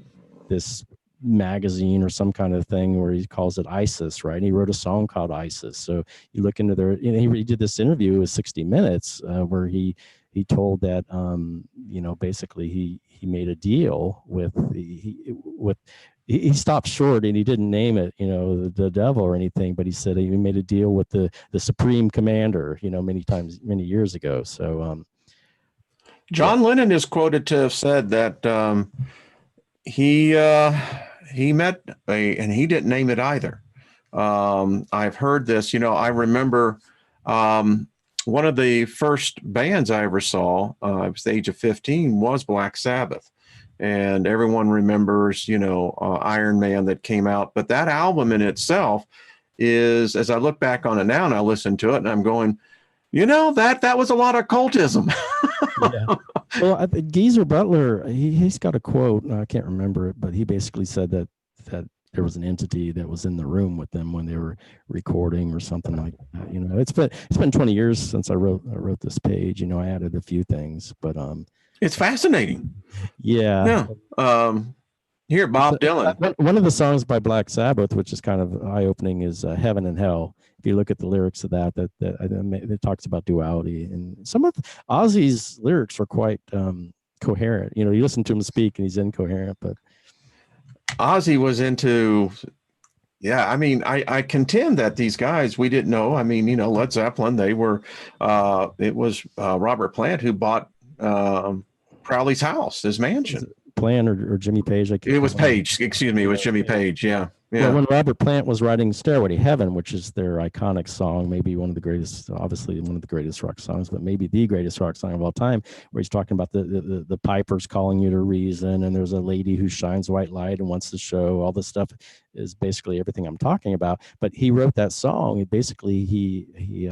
this magazine or some kind of thing where he calls it Isis, right? And he wrote a song called Isis. So you look into there, he did this interview with 60 Minutes where he told that, basically he made a deal with he stopped short and he didn't name it, the devil or anything, but he said he made a deal with the supreme commander, many years ago. So John Lennon is quoted to have said that he met and he didn't name it either. I've heard this. I remember one of the first bands I ever saw, I was the age of 15, was Black Sabbath. And everyone remembers, Iron Man that came out. But that album in itself is, as I look back on it now and I listen to it and I'm going, that was a lot of occultism. Yeah. Well, Geezer Butler, he's got a quote, I can't remember it, but he basically said that there was an entity that was in the room with them when they were recording or something like that. You know, it's been 20 years since I wrote this page. You know, I added a few things, but it's fascinating. Yeah. Here, Bob Dylan. One of the songs by Black Sabbath, which is kind of eye-opening, is "Heaven and Hell." If you look at the lyrics of that it talks about duality, and some of Ozzy's lyrics are quite coherent. You know, you listen to him speak, and he's incoherent, but Ozzy was into. Yeah, I mean, I contend that these guys we didn't know. I mean, you know, Led Zeppelin. They were. It was Robert Plant who bought Crowley's house, his mansion. Plant or Jimmy Page? It was Page. Excuse me. It was Jimmy Page. Yeah. Well, when Robert Plant was writing "Stairway to Heaven," which is their iconic song, maybe one of the greatest, obviously one of the greatest rock songs, but maybe the greatest rock song of all time, where he's talking about the pipers calling you to reason, and there's a lady who shines white light and wants to show all this stuff is basically everything I'm talking about. But he wrote that song, and basically he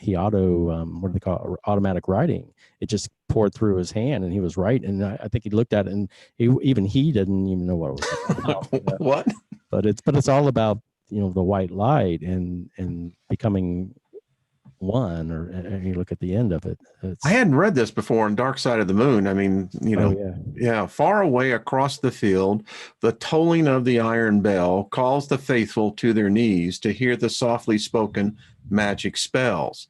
what do they call it? Automatic writing. It just poured through his hand, and he was right. And I think he looked at it, and he didn't even know what it was about. What? But it's all about, you know, the white light and becoming one. Or you look at the end of it. I hadn't read this before in Dark Side of the Moon. I mean, you know, yeah. Far away across the field, the tolling of the iron bell calls the faithful to their knees to hear the softly spoken magic spells.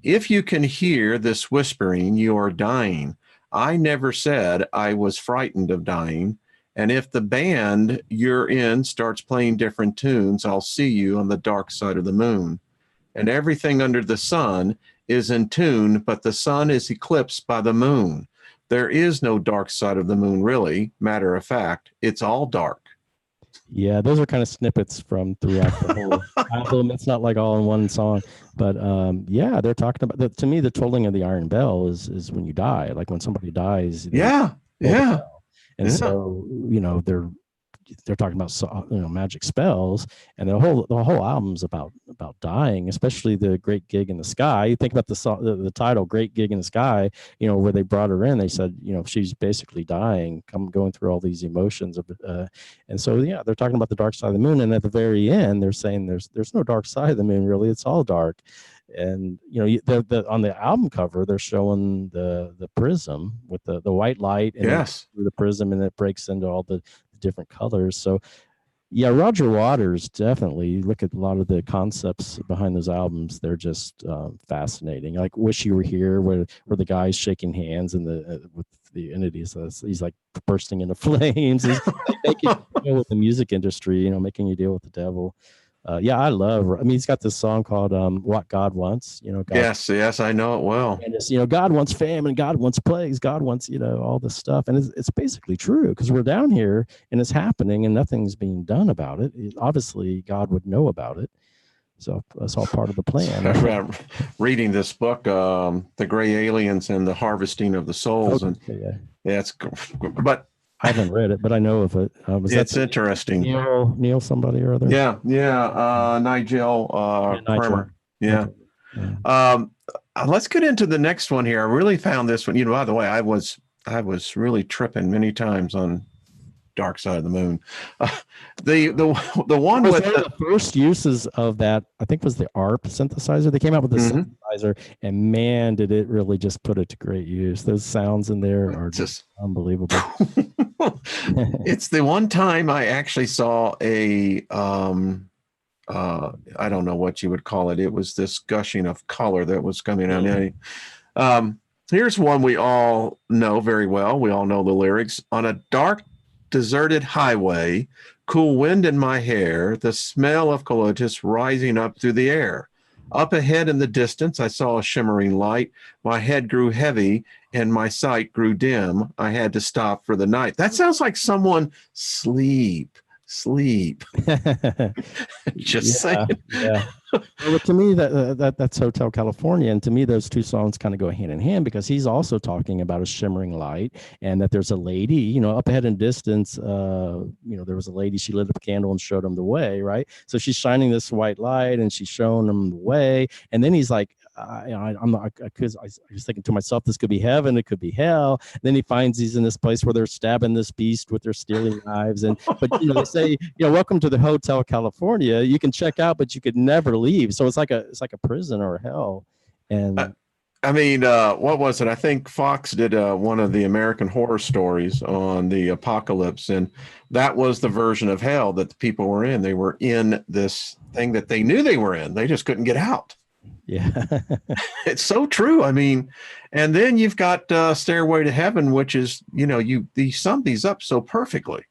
If you can hear this whispering, you are dying. I never said I was frightened of dying. And if the band you're in starts playing different tunes, I'll see you on the dark side of the moon. And everything under the sun is in tune, but the sun is eclipsed by the moon. There is no dark side of the moon, really. Matter of fact, it's all dark. Yeah, those are kind of snippets from throughout the whole album. It's not like all in one song, but yeah, they're talking about to me, the tolling of the iron bell is when you die, like when somebody dies. Yeah. And so, you know, they're talking about, you know, magic spells, and the whole album's about dying, especially the Great Gig in the Sky. You think about the title, Great Gig in the Sky, you know, where they brought her in, they said, you know, she's basically dying, going through all these emotions of and so yeah, they're talking about the dark side of the moon, and at the very end they're saying there's no dark side of the moon, really, it's all dark. And you know, on the album cover they're showing the prism with the white light, and through the prism, and it breaks into all the different colors. So yeah, Roger Waters, definitely. Look at a lot of the concepts behind those albums, they're just fascinating. Like Wish You Were Here, where the guy's shaking hands and with the entities, he's like bursting into flames. He's like making you deal with the music industry, you know, making you deal with the devil. Yeah, I mean, he's got this song called What God Wants, you know. Yes, I know it well. And it's, you know, God wants famine, God wants plagues, God wants, you know, all this stuff. And it's basically true, because we're down here and it's happening and nothing's being done about it. Obviously, God would know about it. So that's all part of the plan. Reading this book, The Gray Aliens and the Harvesting of the Souls. Okay, yeah, it's, but I haven't read it, but I know of it. It's interesting. Neil somebody or other? Yeah. Nigel Kramer. Yeah. Let's get into the next one here. I really found this one. You know, by the way, I was really tripping many times on Dark Side of the Moon. The one with the first uses of that, I think, was the ARP synthesizer. They came out with the synthesizer, and man, did it really just put it to great use. Those sounds in there are just unbelievable. It's the one time I actually saw a I don't know what you would call it. It was this gushing of color that was coming out. Here's one we all know very well. We all know the lyrics. On a dark, deserted highway, cool wind in my hair, the smell of colotus rising up through the air. Up ahead in the distance, I saw a shimmering light. My head grew heavy and my sight grew dim. I had to stop for the night. That sounds like someone sleep. Just saying. Yeah. Well, to me, that's Hotel California, and to me, those two songs kind of go hand in hand, because he's also talking about a shimmering light, and that there's a lady, you know, up ahead in distance. You know, there was a lady. She lit up a candle and showed him the way, right? So she's shining this white light, and she's showing him the way, and then he's like, I'm not, because I was thinking to myself, this could be heaven, it could be hell. And then he finds he's in this place where they're stabbing this beast with their stealing knives. But they say, welcome to the Hotel California. You can check out, but you could never leave. So it's like a prison or hell. And what was it? I think Fox did one of the American Horror Stories on the apocalypse, and that was the version of hell that the people were in. They were in this thing that they knew they were in. They just couldn't get out. Yeah. It's so true. And then you've got Stairway to Heaven, which is, you sum these up so perfectly.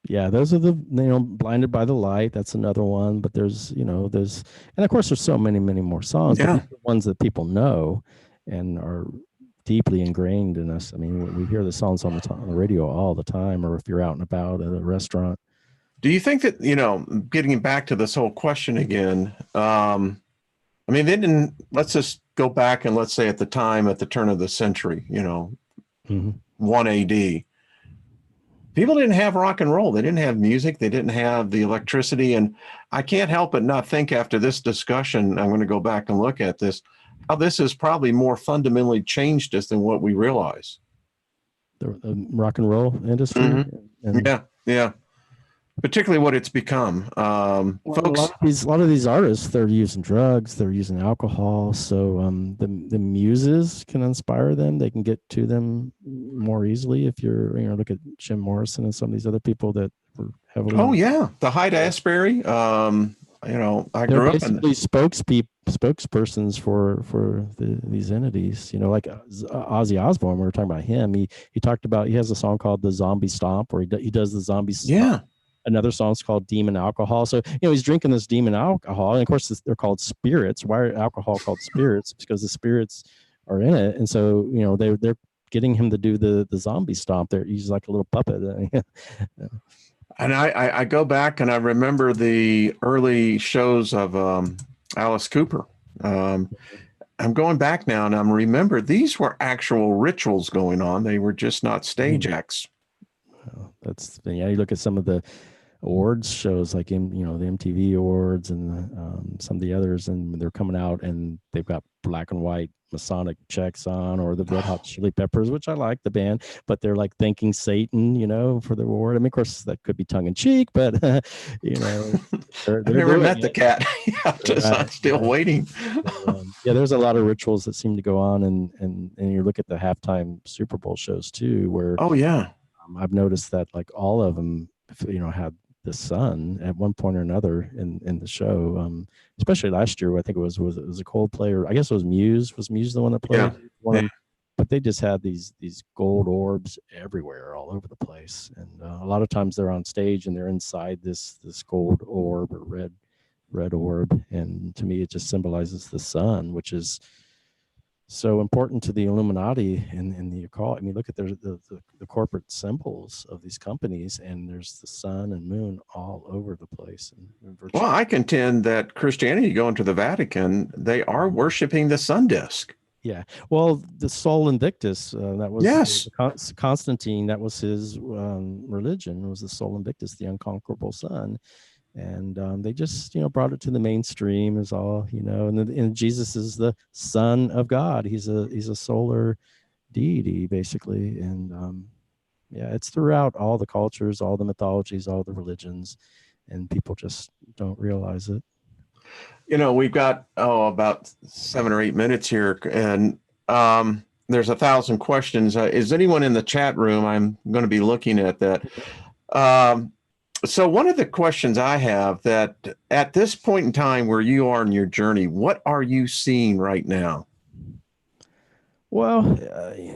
Yeah, those are the, Blinded by the Light. That's another one. But there's, and of course there's so many, many more songs. Yeah. But these are the ones that people know and are deeply ingrained in us. We hear the songs on the radio all the time, or if you're out and about at a restaurant. Do you think that, getting back to this whole question again, let's just go back and let's say at the turn of the century, 1 AD, people didn't have rock and roll. They didn't have music. They didn't have the electricity. And I can't help but not think after this discussion, I'm going to go back and look at this, how this has probably more fundamentally changed us than what we realize. The rock and roll industry. Mm-hmm. Yeah. Particularly what it's become. Folks, a lot of these artists, they're using drugs, they're using alcohol. So the muses can inspire them. They can get to them more easily. If you're, look at Jim Morrison and some of these other people that were heavily. Oh yeah, the Hyde-Asbury. I grew up basically spokespersons for these entities. Like Ozzy Osbourne. We were talking about him. He talked about, he has a song called "The Zombie Stomp" where he does the zombie stomp. Yeah. Another song's called Demon Alcohol. So, he's drinking this demon alcohol. And of course, they're called spirits. Why are alcohol called spirits? Because the spirits are in it. And so, they're getting him to do the zombie stomp. He's like a little puppet. And I go back and I remember the early shows of Alice Cooper. I'm going back now and I'm remember these were actual rituals going on. They were just not stage acts. Well, you look at some of the awards shows like the MTV awards and some of the others, and they're coming out and they've got black and white Masonic checks on, or the Red Hot Chili Peppers, which I like the band, but they're like thanking Satan, for the award. Of course that could be tongue in cheek, but they're I've never met the cat. I'm still waiting. There's a lot of rituals that seem to go on, and you look at the halftime Super Bowl shows too, where I've noticed that like all of them, had the sun at one point or another in the show. Especially last year, I think it was a Coldplay, or I guess it was Muse. Was Muse the one that played? Yeah. But they just had these gold orbs everywhere, all over the place, and a lot of times they're on stage and they're inside this gold orb or red orb, and to me it just symbolizes the sun, which is so important to the Illuminati and the occult. Look at the corporate symbols of these companies, and there's the sun and moon all over the place. Well, I contend that Christianity, going to the Vatican, they are worshiping the sun disk. Yeah. Well, the Sol Invictus, that was Constantine. That was his religion. Was the Sol Invictus, the unconquerable sun. And they just brought it to the mainstream, is all, and Jesus is the Son of God. He's a solar deity basically, and it's throughout all the cultures, all the mythologies, all the religions, and people just don't realize it. We've got about 7 or 8 minutes here, and there's 1,000 questions. Is anyone in the chat room? I'm going to be looking at that. So one of the questions I have, that at this point in time where you are in your journey, what are you seeing right now? Well,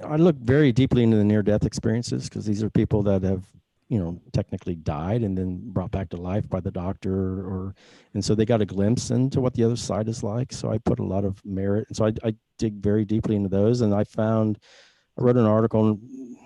I look very deeply into the near-death experiences, because these are people that have, technically died and then brought back to life by the doctor, and so they got a glimpse into what the other side is like. So I put a lot of merit, and so I dig very deeply into those. And I wrote an article,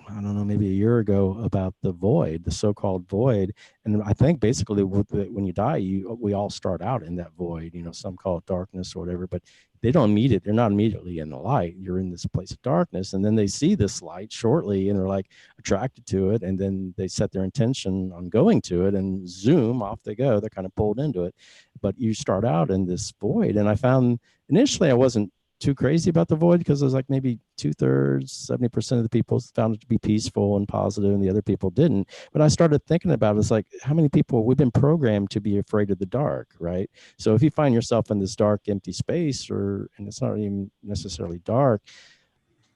I don't know, maybe a year ago, about the void, the so-called void. And I think basically when you die, we all start out in that void, some call it darkness or whatever, but they don't meet it. They're not immediately in the light. You're in this place of darkness. And then they see this light shortly and they're like attracted to it. And then they set their intention on going to it, and zoom, off they go. They're kind of pulled into it. But you start out in this void. And I found initially I wasn't too crazy about the void, because there's like maybe 2/3, 70% of the people found it to be peaceful and positive, and the other people didn't. But I started thinking about it, it's like, how many people, we've been programmed to be afraid of the dark, right? So if you find yourself in this dark, empty space, and it's not even necessarily dark,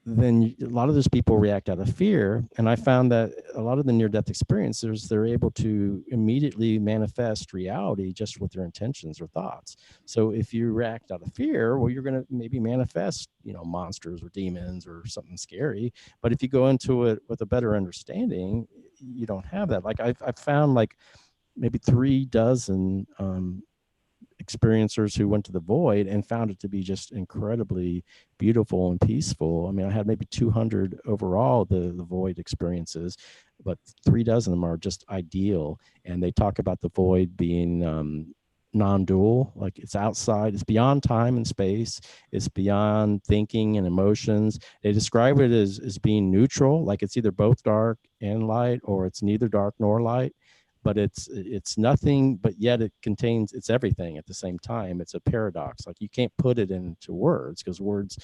then a lot of those people react out of fear. And I found that a lot of the near-death experiencers, they're able to immediately manifest reality just with their intentions or thoughts. So if you react out of fear, well, you're going to maybe manifest, monsters or demons or something scary. But if you go into it with a better understanding, you don't have that. Like I've found like maybe 36 experiencers who went to the void and found it to be just incredibly beautiful and peaceful. I mean, I had maybe 200 overall the void experiences, but 36 of them are just ideal. And they talk about the void being non-dual, like it's outside, it's beyond time and space, it's beyond thinking and emotions. They describe it as being neutral, like it's either both dark and light, or it's neither dark nor light. But it's nothing, but yet it's everything at the same time. It's a paradox. Like you can't put it into words, because words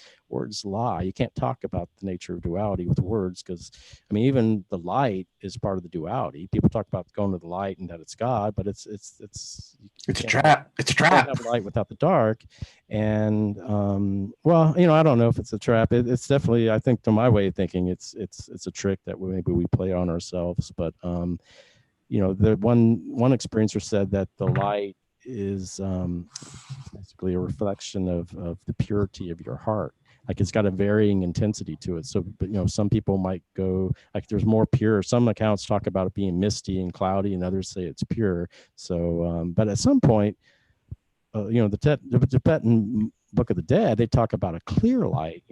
lie. You can't talk about the nature of duality with words, because I mean, even the light is part of the duality. People talk about going to the light and that it's God, but it's a trap. It's a trap. You can't have light without the dark. And well, I don't know if it's a trap. It's definitely, I think, to my way of thinking, it's a trick that maybe we play on ourselves. But the one experiencer said that the light is basically a reflection of the purity of your heart. Like it's got a varying intensity to it. So, but some people might go like there's more pure. Some accounts talk about it being misty and cloudy, and others say it's pure. So, but at some point, the Tibetan Book of the Dead, they talk about a clear light.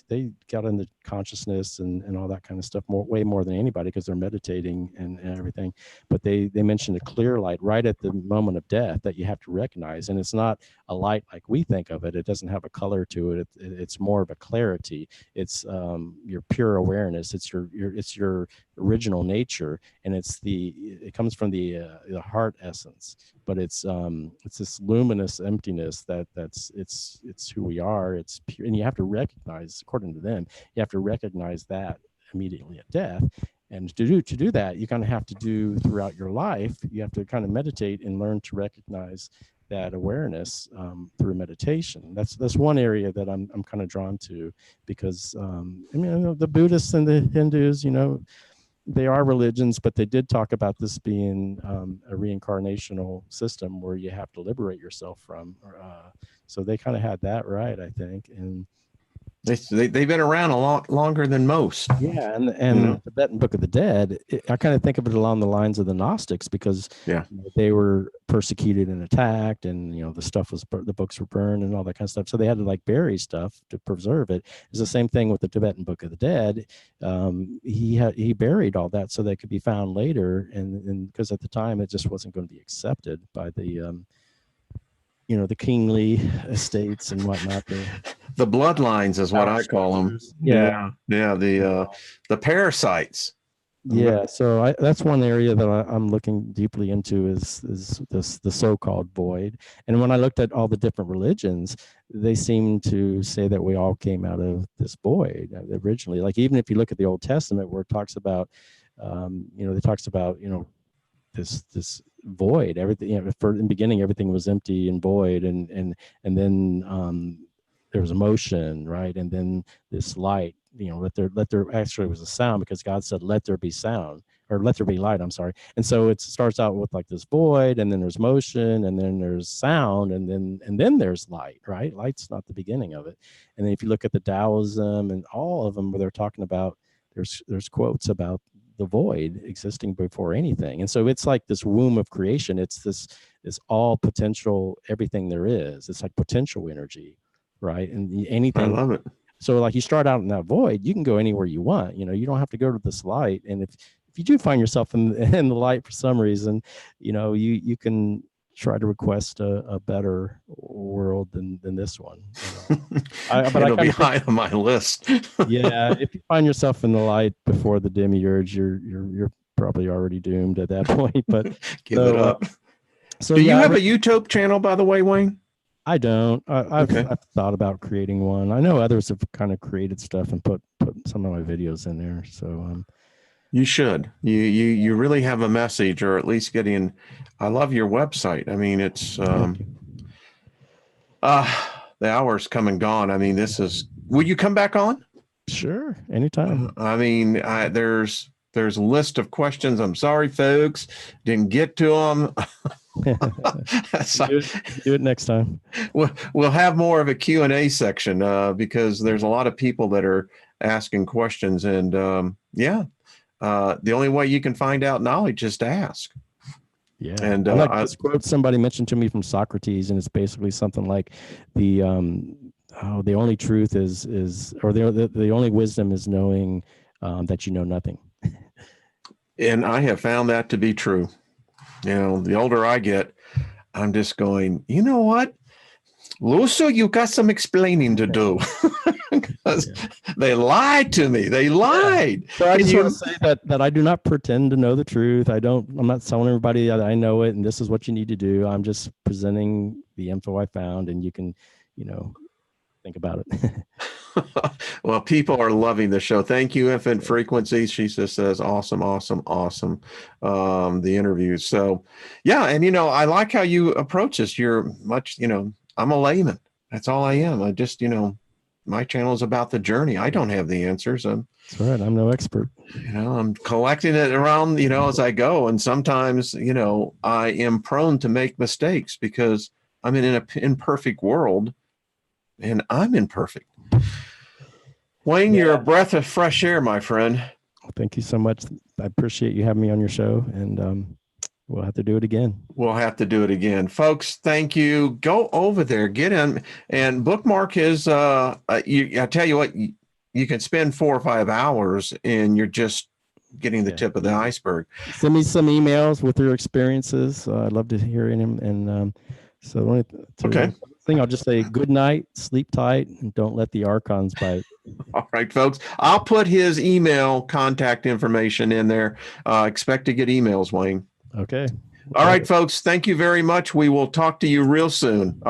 They got into consciousness and all that kind of stuff way more than anybody, because they're meditating and everything. But they mentioned a clear light right at the moment of death that you have to recognize. And it's not a light like we think of it. It doesn't have a color to it. It's more of a clarity. It's your pure awareness. It's your original nature, and it comes from the heart essence. But it's this luminous emptiness it's who we are. It's pure, and you have to recognize, according to them, you have to recognize that immediately at death. And to do that, you kind of have to do throughout your life. You have to kind of meditate and learn to recognize that awareness through meditation. That's one area that I'm kind of drawn to, because the Buddhists and the Hindus, they are religions, but they did talk about this being a reincarnational system where you have to liberate yourself from. So they kind of had that right, I think. And they've been around a lot longer than most. Yeah, and the Tibetan Book of the Dead, I kind of think of it along the lines of the Gnostics, because they were persecuted and attacked, and the books were burned and all that kind of stuff. So they had to like bury stuff to preserve it. It's the same thing with the Tibetan Book of the Dead. He buried all that so that it could be found later, and because at the time it just wasn't going to be accepted by the the kingly estates and whatnot. The bloodlines is what I call them. Yeah. The parasites. Yeah. So that's one area that I'm looking deeply into is the so-called void. And when I looked at all the different religions, they seem to say that we all came out of this void originally. Like even if you look at the Old Testament, where it talks about, this void, everything, in the beginning everything was empty and void, and then there was emotion, right? And then this light, let there actually was a sound, because God said, let there be sound, or let there be light, I'm sorry. And so it starts out with like this void, and then there's motion, and then there's sound, and then there's light, right? Light's not the beginning of it. And then if you look at the Taoism and all of them, where they're talking about, there's quotes about the void existing before anything. And so it's like this womb of creation. It's this all potential, everything there is. It's like potential energy, right? And anything. I love it. So like you start out in that void, you can go anywhere you want. You don't have to go to this light. And if you do find yourself in the light for some reason, you can try to request a better world than this one. It'll be high on my list. Yeah, if you find yourself in the light before the Demiurge, you're probably already doomed at that point. But give it up. So do you have a YouTube channel, by the way, Wayne? I don't. Okay. I've thought about creating one. I know others have kind of created stuff and put some of my videos in there. So You should. You really have a message, or at least getting. I love your website. I mean, it's thank you. the hour's come and gone. I mean, this is. Will you come back on? Sure, anytime. I mean, there's a list of questions. I'm sorry, folks, didn't get to them. Do it next time. We'll have more of a Q&A section because there's a lot of people that are asking questions, and the only way you can find out knowledge is to ask. Yeah, and I like this quote somebody mentioned to me from Socrates, and it's basically something like the only truth is or the only wisdom is knowing that you know nothing. And I have found that to be true. You know, the older I get, I'm just going, you know what, Lucio, you got some explaining to do. Because they lied to me. They lied. So I just want to say that I do not pretend to know the truth. I'm not telling everybody that I know it and this is what you need to do. I'm just presenting the info I found, and you can, think about it. Well, people are loving the show. Thank you, Infinite Frequencies. She just says, awesome. The interviews. So, yeah. And, I like how you approach this. You're much, I'm a layman. That's all I am. I just, my channel is about the journey. I don't have the answers. That's right. I'm no expert. I'm collecting it around, as I go. And sometimes, I am prone to make mistakes because I'm in an imperfect world, and I'm imperfect. Wayne, you're a breath of fresh air, my friend. Thank you so much. I appreciate you having me on your show, and we'll have to do it again. We'll have to do it again. Folks, thank you. Go over there, get in and bookmark his, I tell you what, you can spend 4 or 5 hours and you're just getting the tip of the iceberg. Send me some emails with your experiences. I'd love to hear them. And okay. I'll just say good night, sleep tight, and don't let the archons bite. All right, folks. I'll put his email contact information in there. Expect to get emails, Wayne. Okay. All right, folks. Thank you very much. We will talk to you real soon.